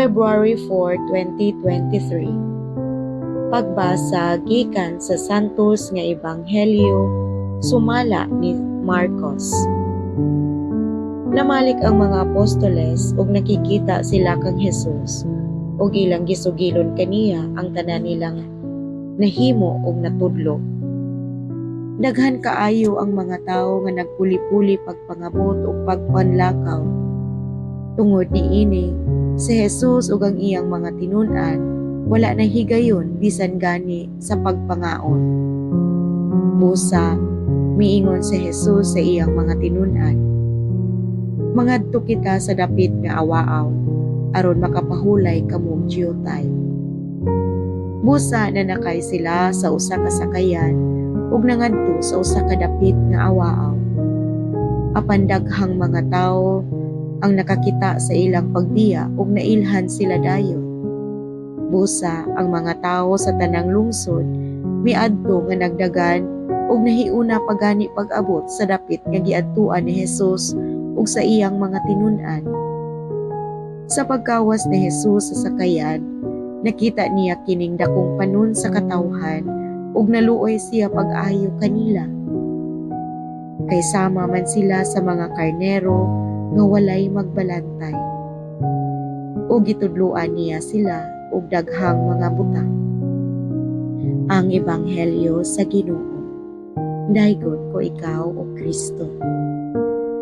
February 4, 2023. Pagbasa gikan sa Santos nga Ebanghelyo sumala ni Marcos. Namalik ang mga apostoles ug nakikita sila kang Hesus ug ilang gisugilon kaniya ang tanan nilang nahimo ug natudlo. Daghan kaayo ang mga tawo nga nagpuli-puli pagpangabot ug pagpanlakaw. Tungod niini, si Hesus ug ang iyang mga tinun-an wala na higayon bisan gani sa pagpangaon. Busa, miingon si Hesus sa iyang mga tinun-an, "Mangadto kita sa dapit nga awaaw aron makapahulay kamo og jiyotay." Busa nanakay sila sa usa ka sakayan ug nangadto sa usa ka dapit nga awaaw. Apan daghang mga tawo ang nakakita sa ilang pagbiya ug nailhan sila dayon. Busa ang mga tawo sa tanang lungsod miadto nga nagdagan ug nahiuna pagani pag-abot sa dapit nga giadtuan ni Hesus ug sa iyang mga tinun-an. Sa pagkawas ni Hesus sa sakayan, nakita niya kining dakong panon sa katawhan ug naluoy siya pag-ayo kanila. Kay sama man sila sa mga karnero nga walay magbalantay. Ug gitudloan niya sila og daghang mga butang. Ang Ebanghelyo sa Ginoo. Daygon ko ikaw, O Kristo.